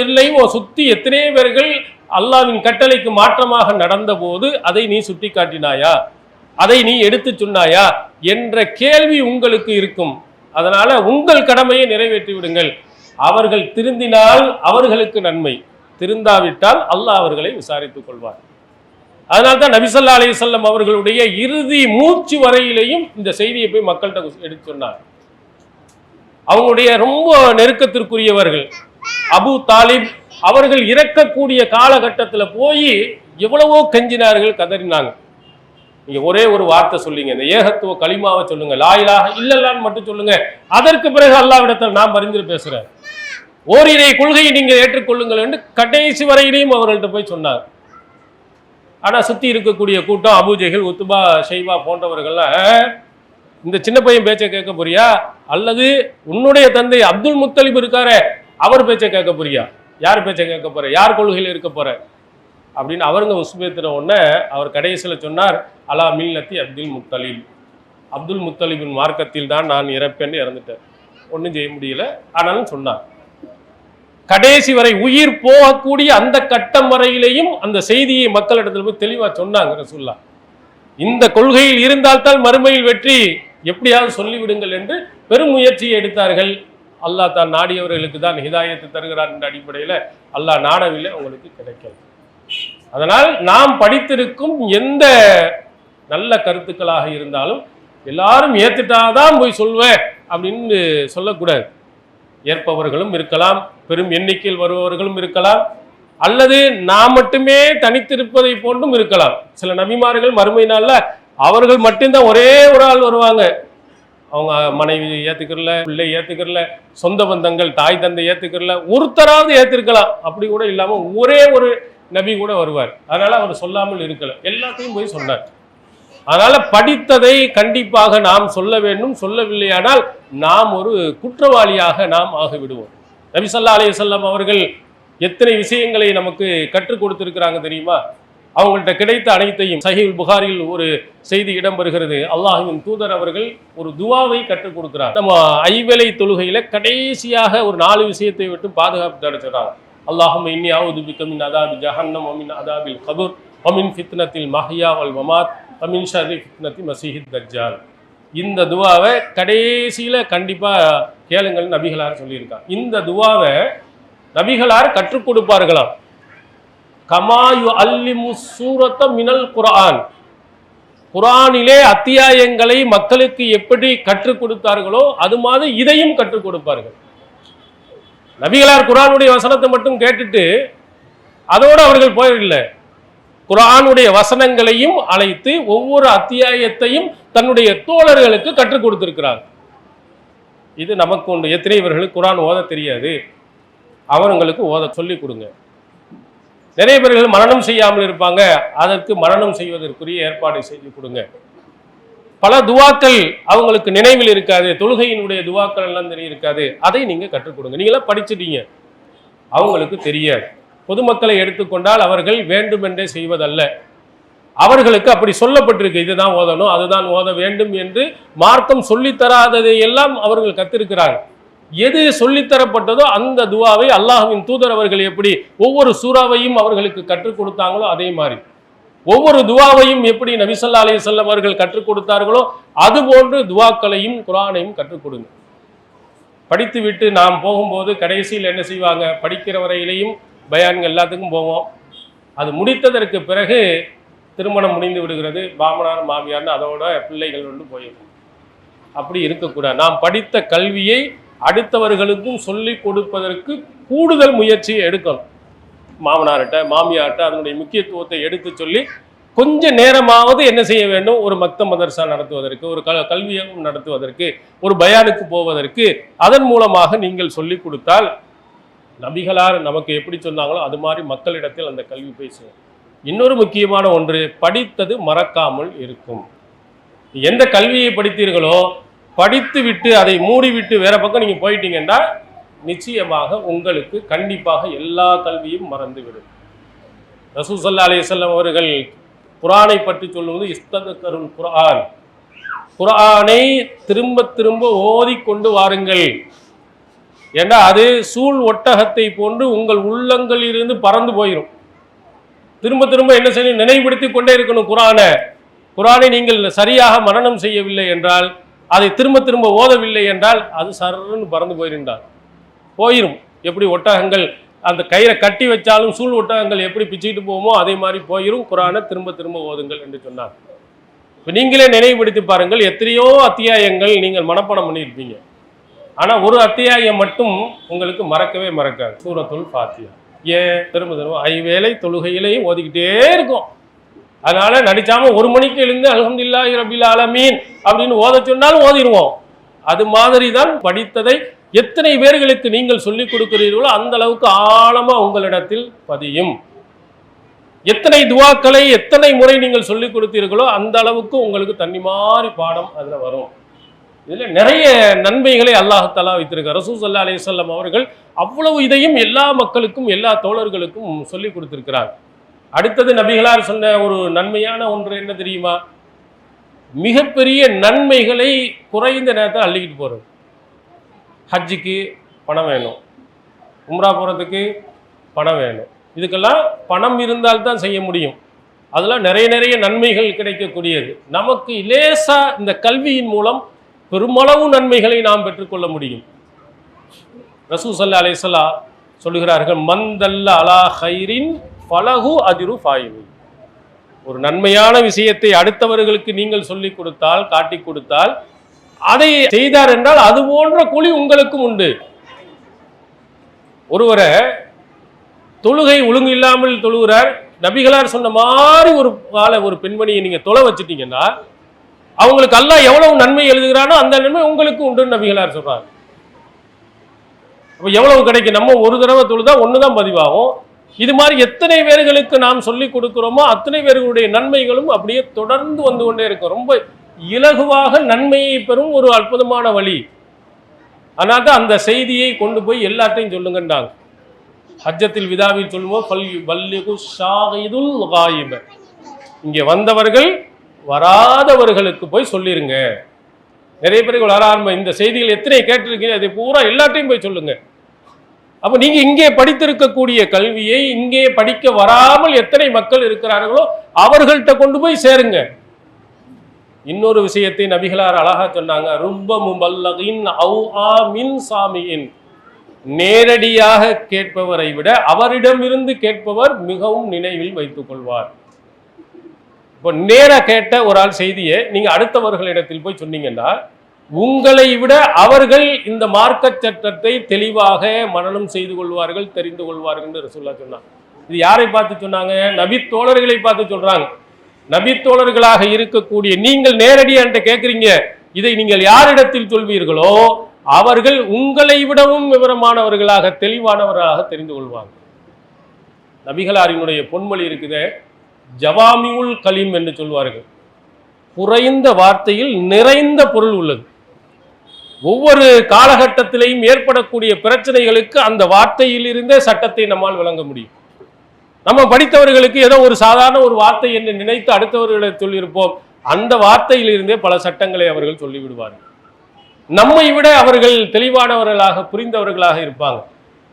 இருளையும் சுற்றி எத்தனை பேர்கள் அல்லாஹ்வின் கட்டளைக்கு மாற்றமாக நடந்த போது அதை நீ சுட்டி காட்டினாயா, அதை நீ எடுத்து சொன்னாயா என்ற கேள்வி உங்களுக்கு இருக்கும். அதனால உங்கள் கடமையை நிறைவேற்றி விடுங்கள். அவர்கள் திருந்தினால் அவர்களுக்கு நன்மை, திருந்தாவிட்டால் அல்லாஹ் அவர்களை விசாரித்துக் கொள்வார். அதனால்தான் நபி ஸல்லல்லாஹு அலைஹி வஸல்லம் அவர்களுடைய இறுதி மூச்சு வரையிலையும் இந்த செய்தியை போய் மக்கள்கிட்ட எடுத்து சொன்னார். அவங்களுடைய ரொம்ப நெருக்கத்திற்குரியவர்கள் அபு தாலிப் அவர்கள் இறக்கக்கூடிய காலகட்டத்தில் போய் எவ்வளவோ கெஞ்சினார்கள், கதறினாங்க. நீங்க ஒரே ஒரு வார்த்தை சொல்லுங்க, இந்த ஏகத்துவ கலிமாவை சொல்லுங்க, லா இலாஹ இல்லல்லாஹ்னு மட்டும் சொல்லுங்க, அதற்கு பிறகு அல்லாஹ்விடத்தில் நாம் பரிந்து பேசுறேன், ஓரிரை கொள்கையை நீங்க ஏற்றுக்கொள்ளுங்கள் என்று கடைசி வரையிலையும் அவர்கள்ட்ட போய் சொன்னார். ஆனா சுத்தி இருக்கக்கூடிய கூட்டம் அபூஜஹில், உத்பா, ஷைபா போன்றவர்கள்லாம், இந்த சின்ன பையன் பேச்சை கேட்க போறியா, அல்லது உன்னுடைய தந்தை அப்துல் முத்தலிப் இருக்காரே அவர் பேச்சை கேட்க போறியா, யார் பேச்சை கேட்க போற, யார் கொள்கையில் இருக்க போற அப்படின்னு அவருங்க உஸ்பேத்தின உடனே அவர் கடைசியில் சொன்னார், அலா மில்லத்தி அப்துல் முத்தலிப், அப்துல் முத்தலிபின் மார்க்கத்தில் தான் நான் இறப்பேன்னு இறந்துட்டேன். ஒன்றும் செய்ய முடியல, ஆனாலும் சொன்னார். கடைசி வரை உயிர் போகக்கூடிய அந்த கட்டம் வரையிலையும் அந்த செய்தியை மக்களிடத்தில் போய் தெளிவாக சொன்னாங்க ரசூலுல்லாஹ். இந்த கொள்கையில் இருந்தால்தான் மறுமையில் வெற்றி, எப்படியாவது சொல்லிவிடுங்கள் என்று பெரும் முயற்சியை எடுத்தார்கள். அல்லாஹ் தான் நாடியவர்களுக்கு தான் ஹிதாயத்தை தருகிறார் என்ற அடிப்படையில் அல்லாஹ் நாடவில்லை, உங்களுக்கு கிடைக்கல. அதனால் நாம் படித்திருக்கும் எந்த நல்ல கருத்துக்களாக இருந்தாலும் எல்லாரும் ஏத்துட்டாதான் போய் சொல்வேன் அப்படின்னு சொல்லக்கூடாது. ஏற்பவர்களும் இருக்கலாம், பெரும் எண்ணிக்கையில் வருபவர்களும் இருக்கலாம், அல்லது நான் மட்டுமே தனித்திருப்பதை போன்றும் இருக்கலாம். சில நபிமார்கள் மறுமை நாள்ல அவர்கள் மட்டும்தான் ஒரே ஒரு ஆள் வருவாங்க. அவங்க மனைவி ஏத்துக்கிறல, பிள்ளை ஏத்துக்கிறல, சொந்த பந்தங்கள் தாய் தந்தை ஏத்துக்கிறல, ஒருத்தராவது ஏத்திருக்கலாம். அப்படி கூட இல்லாம ஒரே ஒரு நபி கூட வருவார். அதனால அவர் சொல்லாமல் இருக்கல, எல்லாத்தையும் போய் சொன்னார். அதனால படித்ததை கண்டிப்பாக நாம் சொல்ல வேண்டும். சொல்லவில்லையானால் நாம் ஒரு குற்றவாளியாக நாம் ஆகிவிடுவோம். நபி ஸல்லல்லாஹு அலைஹி வஸல்லம் அவர்கள் எத்தனை விஷயங்களை நமக்கு கற்றுக் கொடுத்திருக்கிறாங்க தெரியுமா? அவங்கள்ட்ட கிடைத்த அனைத்தையும், சஹீஹுல் புகாரியில் ஒரு செய்தி இடம்பெறுகிறது, அல்லாஹ்வின் தூதர் அவர்கள் ஒரு துவாவை கற்றுக் கொடுக்கிறார். நம்ம ஐவேளை தொழுகையில கடைசியாக ஒரு 4 விஷயத்தை விட்டு பாதுகாப்பு தடுக்கிறாங்க. அல்லாஹும்ம இன்னி அஊது பிக மின் அதாபி ஜஹன்னம் வ மின் அதாபில் கபர் வ மின் ஃபித்னத்தில் மஹ்யா வல் மமாத் வ மின் ஷர்ரி ஃபித்னத்தி மஸீஹித் தஜ்ஜால். இந்த துவாவை கடைசியில கண்டிப்பா கேளுங்கள் நபிகளார் சொல்லியிருக்காங்க. இந்த துவாவை நபிகளார் கற்றுக் கொடுப்பார்களாம். கமாயு அல்லிமு சூரத்த மினல் குர்ஆன், குர்ஆனிலே அத்தியாயங்களை மக்களுக்கு எப்படி கற்றுக் கொடுத்தார்களோ அது மாதிரி இதையும் கற்றுக் கொடுப்பார்கள். நபிகளார் குர்ஆனுடைய வசனத்தை மட்டும் கேட்டுட்டு அதோடு அவர்கள் போயிடல, குர்ஆனுடைய வசனங்களையும் அழைத்து ஒவ்வொரு அத்தியாயத்தையும் தன்னுடைய தோழர்களுக்கு கற்றுக் கொடுத்திருக்கிறார். இது நமக்கு உண்டு. எத்தனை பேர்களுக்கு குர்ஆன் ஓத தெரியாது, அவர்களுக்கு ஓத சொல்லிக் கொடுங்க. நிறைய பேர்கள் மரணம் செய்யாமல் இருப்பாங்க, அதற்கு மரணம் செய்வதற்குரிய ஏற்பாடை செய்து கொடுங்க. பல துவாக்கள் அவங்களுக்கு நினைவில் இருக்காது, தொழுகையினுடைய துவாக்கள் எல்லாம் இருக்காது, அதை நீங்க கற்றுக் கொடுங்க. நீங்களாம் படிச்சுட்டீங்க, அவங்களுக்கு தெரியாது. பொதுமக்களை எடுத்துக்கொண்டால் அவர்கள் வேண்டுமென்றே செய்வதல்ல, அவர்களுக்கு அப்படி சொல்லப்பட்டிருக்கு, இதுதான் ஓதணும் அதுதான் ஓத வேண்டும் என்று மார்க்கம் சொல்லித்தராததை எல்லாம் அவர்கள் கத்திருக்கிறார்கள். எது சொல்லித்தரப்பட்டதோ அந்த துவாவை அல்லாஹ்வின் தூதர் அவர்கள் எப்படி ஒவ்வொரு சூறாவையும் அவர்களுக்கு கற்றுக் கொடுத்தாங்களோ அதே மாதிரி ஒவ்வொரு துவாவையும் எப்படி நபி ஸல்லல்லாஹு அலைஹி வஸல்லம் அவர்கள் கற்றுக் கொடுத்தார்களோ அதுபோன்று துவாக்களையும் குர்ஆனையும் கற்றுக் கொடுங்க. படித்து விட்டு நாம் போகும்போது கடைசியில் என்ன செய்வாங்க, படிக்கிற வரையிலையும் பயான்கள் எல்லாத்துக்கும் போவோம். அது முடித்ததற்கு பிறகு திருமணம் முடிந்து விடுகிறது, மாமனார் மாமியார்னு அதோட பிள்ளைகள் வந்து போயிடும். அப்படி இருக்கக்கூடாது. நாம் படித்த கல்வியை அடுத்தவர்களுக்கும் சொல்லிக் கொடுப்பதற்கு கூடுதல் முயற்சியை எடுக்கணும். மாமனார்கிட்ட மாமியார்கிட்ட அதனுடைய முக்கியத்துவத்தை எடுத்து சொல்லி கொஞ்ச நேரமாவது என்ன செய்ய வேண்டும், ஒரு மக்தப் மதர்சா நடத்துவதற்கு, ஒரு கல்வியகம் நடத்துவதற்கு, ஒரு பயானுக்கு போவதற்கு அதன் மூலமாக நீங்கள் சொல்லிக் கொடுத்தால் நபிகளார் நமக்கு எப்படி சொன்னாங்களோ அது மாதிரி மக்களிடத்தில் அந்த கல்வி பேசுவோம். இன்னொரு முக்கியமான ஒன்று, படித்தது மறக்காமல் இருக்கும். எந்த கல்வியை படித்தீர்களோ படித்து விட்டு அதை மூடிவிட்டு வேற பக்கம் நீங்க போயிட்டீங்கன்னா நிச்சயமாக உங்களுக்கு கண்டிப்பாக எல்லா கல்வியும் மறந்துவிடும். ரசூல் ஸல்லல்லாஹு அலைஹி வஸல்லம் அவர்கள் குர்ஆனை பற்றி சொல்லுவது இஸ்ததக்கருல் குர்ஆன், குர்ஆனை திரும்ப திரும்ப ஓதிக்கொண்டு வாருங்கள். ஏன்னா அது சூழ் ஒட்டகத்தை போன்று உங்கள் உள்ளங்களிலிருந்து பறந்து போயிடும். திரும்ப திரும்ப என்ன செய்யணும், நினைவுபடுத்தி கொண்டே இருக்கணும். குர்ஆனை நீங்கள் சரியாக மனனம் செய்யவில்லை என்றால், அதை திரும்ப திரும்ப ஓதவில்லை என்றால் அது சர்ன்னு பறந்து போயிடும். எப்படி ஒட்டகங்கள் அந்த கயிறை கட்டி வச்சாலும் சூழ் ஒட்டகங்கள் எப்படி பிச்சுக்கிட்டு போவோமோ அதே மாதிரி போயிடும். குர்ஆனை திரும்ப திரும்ப ஓதுங்கள் என்று சொன்னார். இப்போ நீங்களே நினைவுபடுத்தி பாருங்கள், எத்தனையோ அத்தியாயங்கள் நீங்கள் மனப்பாடம் பண்ணியிருப்பீங்க, ஆனால் ஒரு அத்தியாயம் மட்டும் உங்களுக்கு மறக்கவே மறக்காது, சூரத்துல் ஃபாத்திஹா. ஏன் திரும்ப திரும்ப ஐவேளை தொழுகையிலையும் ஓதிக்கிட்டே இருக்கும். அதனால நடிச்சாம 1 மணிக்கு எழுந்து அல்ஹம்துலில்லாஹி ரப்பில் ஆலமீன் அப்படின்னு ஓத சொன்னாலும் ஓதிடுவோம். அது மாதிரி தான் படித்ததை எத்தனை பேர்களுக்கு நீங்கள் சொல்லிக் கொடுக்கிறீர்களோ அந்த அளவுக்கு ஆழமா உங்களிடத்தில் பதியும். எத்தனை துவாக்களை எத்தனை முறை நீங்கள் சொல்லிக் கொடுத்தீர்களோ அந்த அளவுக்கு உங்களுக்கு தண்ணி மாதிரி பாடம் அதுல வரும். இதுல நிறைய நன்மைகளை அல்லாஹ் தஆலா வைத்திருக்கார். ரசூல் ஸல்லல்லாஹு அலைஹி வஸல்லம் அவர்கள் அவ்வளவு இதையும் எல்லா மக்களுக்கும் எல்லா தோழர்களுக்கும் சொல்லிக் கொடுத்திருக்கிறார். அடுத்தது நபிகளார் சொன்ன ஒரு நன்மையான ஒன்று என்ன தெரியுமா, மிகப்பெரிய நன்மைகளை குறைந்த நேரத்தில் அள்ளிக்கிட்டு போறது. ஹஜ்ஜுக்கு பணம் வேணும், உம்ரா போகிறதுக்கு பணம் வேணும், இதுக்கெல்லாம் பணம் இருந்தால்தான் செய்ய முடியும். அதெல்லாம் நிறைய நன்மைகள் கிடைக்கக்கூடியது. நமக்கு லேசா இந்த கல்வியின் மூலம் பெருமளவு நன்மைகளை நாம் பெற்றுக்கொள்ள முடியும். ரசூல் ஸல்லல்லாஹு அலைஹி வஸல்லம் சொல்லுகிறார்கள், மந்தல்ல அலா ஹைரின் ஃபலஹு அஜ்ரு ஃபாயிலி. ஒரு நன்மையான விஷயத்தை அடுத்தவர்களுக்கு நீங்கள் சொல்லிக் கொடுத்தால், காட்டி கொடுத்தால், அதை செய்தார் என்றால் அது போன்ற கூலி உங்களுக்கும் உண்டு. ஒருவரை தொழுகை ஒழுங்கு இல்லாமல் தொழுகிறார், நபிகளார் சொன்ன மாதிரி ஒரு பெண்மணியை நீங்க தொலை வச்சுட்டீங்கன்னா அவங்களுக்கு அல்லாஹ் எவ்வளவு நன்மை எழுதுகிறானோ அந்த நன்மை உங்களுக்கு உண்டு நபிகளார் சொல்றாங்க. அப்ப எவ்வளவு கிடைக்கும்? நம்ம ஒரு தடவை தொழுதா ஒண்ணுதான் பதிவாகும். இது மாதிரி எத்தனை பேர்களுக்கு நாம் சொல்லிக் கொடுக்கிறோமோ அத்தனை பேர்களுடைய நன்மைகளும் அப்படியே தொடர்ந்து வந்து கொண்டே இருக்கும். ரொம்ப இலகுவாக நன்மையை பெறும் ஒரு அற்புதமான வழி. அதனால தான் அந்த செய்தியை கொண்டு போய் எல்லாத்தையும் சொல்லுங்கன்றாங்க. ஹஜ்ஜத்தில் விதாவில் சொல்லுவோம், இங்கே வந்தவர்கள் வராதவர்களுக்கு போய் சொல்லிருங்க. நிறைய பேருக்கு வர ஆரம்ப இந்த செய்திகள் எத்தனை கேட்டிருக்கீங்க, அதை பூரா எல்லாத்தையும் போய் சொல்லுங்க. அப்ப நீங்க இங்கே படித்திருக்கக்கூடிய கல்வியை இங்கே படிக்க வராமல் எத்தனை மக்கள் இருக்கிறார்களோ அவர்கள்ட்ட கொண்டு போய் சேருங்க. இன்னொரு விஷயத்தை நபிகளார் அழகா சொன்னாங்க, ருப்ப முபல்லகின் அவு ஆ மின் சாமியின். நேரடியாக கேட்பவரை விட அவரிடமிருந்து கேட்பவர் மிகவும் நினைவில் வைத்துக் கொள்வார். இப்போ நேர கேட்ட ஒரு ஆள் செய்தியை நீங்க அடுத்தவர்களிடத்தில் போய் சொன்னீங்கன்னா உங்களை விட அவர்கள் இந்த மார்க்க சட்டத்தை தெளிவாக மனனம் செய்து கொள்வார்கள், தெரிந்து கொள்வார்கள் என்று ரசூலுல்லாஹ் சொன்னாங்க. இது யாரை பார்த்து சொன்னாங்க? நபி தோழர்களை பார்த்து சொல்றாங்க. நபி தோழர்களாக இருக்கக்கூடிய நீங்கள் நேரடியாக கேட்குறீங்க, இதை நீங்கள் யாரிடத்தில் சொல்வீர்களோ அவர்கள் உங்களை விடவும் விவரமானவர்களாக தெளிவானவர்களாக தெரிந்து கொள்வாங்க. நபிகளாரினுடைய பொன்மொழி இருக்குது, ஜவாமியுல் கலீம் என்று சொல்வார்கள். குறைந்த வார்த்தையில் நிறைந்த பொருள் உள்ளது. ஒவ்வொரு காலகட்டத்திலையும் ஏற்படக்கூடிய பிரச்சனைகளுக்கு அந்த வார்த்தையில் இருந்தே சட்டத்தை நம்மால் விளங்க முடியும். நம்ம படித்தவர்களுக்கு ஏதோ ஒரு சாதாரண ஒரு வார்த்தை என்று நினைத்து அடுத்தவர்களை சொல்லியிருப்போம், அந்த வார்த்தையில் இருந்தே பல சட்டங்களை அவர்கள் சொல்லிவிடுவார்கள். நம்மை விட அவர்கள் தெளிவானவர்களாக புரிந்தவர்களாக இருப்பாங்க.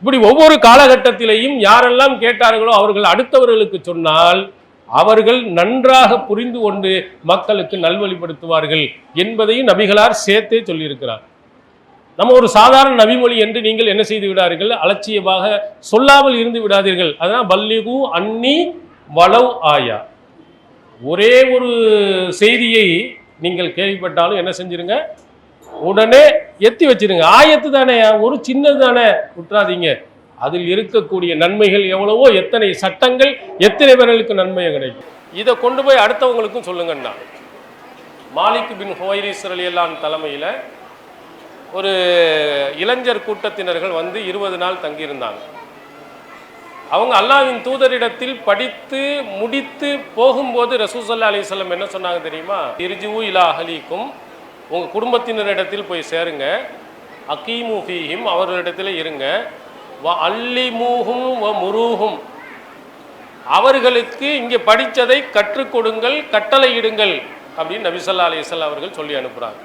இப்படி ஒவ்வொரு காலகட்டத்திலையும் யாரெல்லாம் கேட்டார்களோ அவர்கள் அடுத்தவர்களுக்கு சொன்னால் அவர்கள் நன்றாக புரிந்து கொண்டு மக்களுக்கு நல்வழிப்படுத்துவார்கள் என்பதையும் நபிகளார் சேர்த்தே சொல்லியிருக்கிறார். நம்ம ஒரு சாதாரண நபிமொழி என்று நீங்கள் என்ன செய்து விடாதீர்கள், அலட்சியமாக சொல்லாமல் இருந்து விடாதீர்கள். அதான் பல்லிகு அன்னி வலவ் ஆயா. ஒரே ஒரு செய்தியை நீங்கள் கேள்விப்பட்டாலும் என்ன செஞ்சிருங்க, உடனே எத்தி வச்சிருங்க. ஆயத்து தானே, ஒரு சின்னது தானே, விட்டுறாதீங்க. அதில் இருக்கக்கூடிய நன்மைகள் எவ்வளவோ, எத்தனை சட்டங்கள், எத்தனை பேர்களுக்கு நன்மை கிடைக்கும். இதை கொண்டு போய் அடுத்தவங்களுக்கும் சொல்லுங்கன்னா. மாலிக் பின் ஹுவைரிஸ் ரலியல்லாஹு தலைமையில் ஒரு இளைஞர் கூட்டத்தினர்கள் வந்து 20 நாள் தங்கியிருந்தாங்க. அவங்க அல்லாஹ்வின் தூதரிடத்தில் படித்து முடித்து போகும்போது ரசூல் ஸல்லல்லாஹு அலைஹி வஸல்லம் என்ன சொன்னாங்க தெரியுமா? இர்ஜிஉ இலா அஹ்லீக்கும், உங்கள் குடும்பத்தினரிடத்தில் போய் சேருங்க. அகீமு ஃபீஹிம், அவர்களிடத்தில் இருங்க. வ அல்லிமூஹும் வ முரூஹும், அவர்களுக்கு இங்கே படித்ததை கற்றுக் கொடுங்கள், கட்டளையிடுங்கள் அப்படின்னு நபி ஸல்லல்லாஹு அலைஹி வஸல்லம் அவர்கள் சொல்லி அனுப்புகிறாங்க.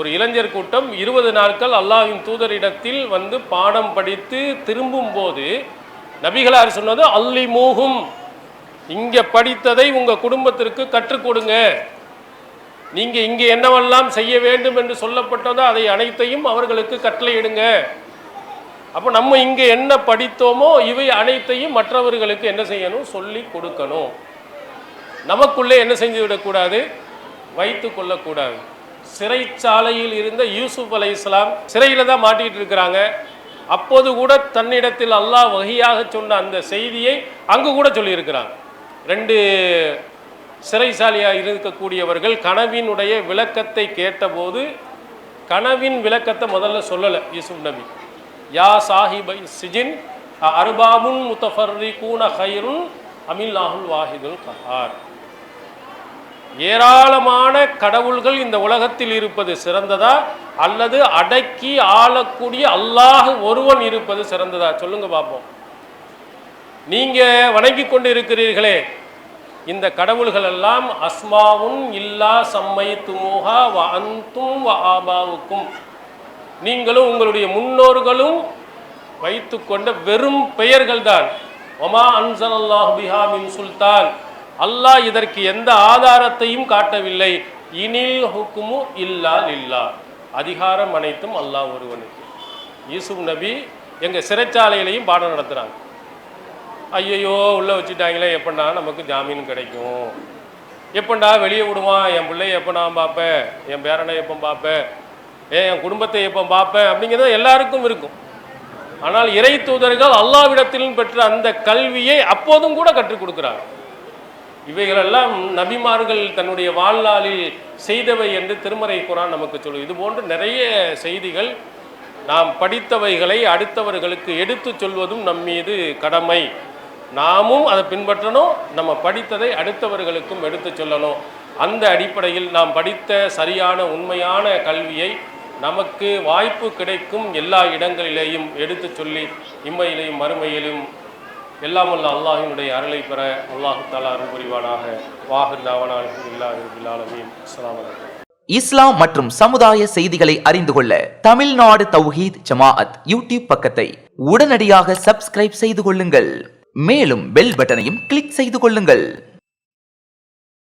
ஒரு இளைஞர் கூட்டம் 20 நாட்கள் அல்லாஹ்வின் தூதரிடத்தில் வந்து பாடம் படித்து திரும்பும் போது நபிகளார் சொன்னது அல்லிமூஹும், இங்கே படித்ததை உங்கள் குடும்பத்திற்கு கற்றுக் கொடுங்க. நீங்கள் இங்கே என்னவெல்லாம் செய்ய வேண்டும் என்று சொல்லப்பட்டதோ அதை அனைத்தையும் அவர்களுக்கு கட்டளையிடுங்க. அப்போ நம்ம இங்கே என்ன படித்தோமோ இவை அனைத்தையும் மற்றவர்களுக்கு என்ன செய்யணும், சொல்லி கொடுக்கணும். நமக்குள்ளே என்ன செஞ்சு விடக்கூடாது, வைத்து கொள்ளக்கூடாது. சிறைச்சாலையில் இருந்த யூசுப் அலைஹிஸ்ஸலாம் சிறையில் தான் மாட்டிகிட்டு இருக்கிறாங்க. அப்போது கூட தன்னிடத்தில் அல்லாஹ் வஹியாக சொன்ன அந்த செய்தியை அங்கு கூட சொல்லியிருக்கிறாங்க. 2 சிறைசாலியாக இருக்கக்கூடியவர்கள் கனவினுடைய விளக்கத்தை கேட்டபோது கனவின் விளக்கத்தை முதல்ல சொல்லலை யூசுப் நபி. யா சாஹிபை சிஜின் அர்பாபுன் முத்தஃபர்ரிகூன கைருன் அமில்லாஹுல் வாஹிதுல் கஹார். ஏராளமான கடவுள்கள் இந்த உலகத்தில் இருப்பது சிறந்ததா அல்லது அடக்கி ஆளக்கூடிய அல்லாஹ் ஒருவன் இருப்பது சிறந்ததா? சொல்லுங்க பார்ப்போம். நீங்க வணங்கி கொண்டு இருக்கிறீர்களே இந்த கடவுள்கள் எல்லாம் அஸ்மாவுன் இல்லா சம்மை துமுஹா வ அந்தும் வ ஆபாவுக்கும், நீங்களும் உங்களுடைய முன்னோர்களும் வைத்து கொண்ட வெறும் பெயர்கள் தான். ஒமா அன்சலல்லாஹு பிஹா மின் சுல்தான், அல்லாஹ் இதற்கு எந்த ஆதாரத்தையும் காட்டவில்லை. இனில் ஹுக்குமு இல்லா லில்லா, அதிகாரம் அனைத்தும் அல்லாஹ் ஒருவனுக்கு. யூசுப் நபி எங்கள் சிறைச்சாலையிலையும் பாடம் நடத்துகிறாங்க. ஐயையோ உள்ளே வச்சுட்டாங்களே, எப்படா நமக்கு ஜாமீன் கிடைக்கும், எப்பண்டா வெளியே விடுவான், என் பிள்ளைய எப்போ நான் பார்ப்பேன், என் பேரனை எப்போ பார்ப்பேன், என் குடும்பத்தை எப்போ பார்ப்பேன் அப்படிங்கிறது எல்லாருக்கும் இருக்கும். ஆனால் இறை தூதர்கள் அல்லாஹ்விடத்திலும் பெற்ற அந்த கல்வியை அப்போதும் கூட கற்றுக் கொடுக்கிறார். இவைகளெல்லாம் நபிமார்கள் தன்னுடைய வாழ்நாளில் செய்தவை என்று திருமறை குர்ஆன் நமக்கு சொல்லும். இது போன்று நிறைய செய்திகள், நாம் படித்தவைகளை அடுத்தவர்களுக்கு எடுத்து சொல்வதும் நம் மீது கடமை. நாமும் அதை பின்பற்றணும், நம்ம படித்ததை அடுத்தவர்களுக்கும் எடுத்து சொல்லணும். அந்த அடிப்படையில் நாம் படித்த சரியான உண்மையான கல்வியை நமக்கு வாய்ப்பு கிடைக்கும் எல்லா இடங்களிலேயும் எடுத்து சொல்லி இம்மையிலையும் மறுமையிலும் எல்லாம் வல்ல அல்லாஹ்வினுடைய அருளை பெற அல்லாஹ் தஆலா அருள் புரிவானாக. வாஹிர் தஅவானா அல்ஹம்துலில்லாஹி ரப்பில் ஆலமீன். அஸ்ஸலாமு அலைக்கும். இஸ்லாம் மற்றும் சமுதாய செய்திகளை அறிந்து கொள்ள தமிழ்நாடு தௌஹீத் ஜமாஅத் யூடியூப் பக்கத்தை உடனடியாக சப்ஸ்கிரைப் செய்து கொள்ளுங்கள். மேலும் பெல் பட்டனையும் கிளிக் செய்து கொள்ளுங்கள்.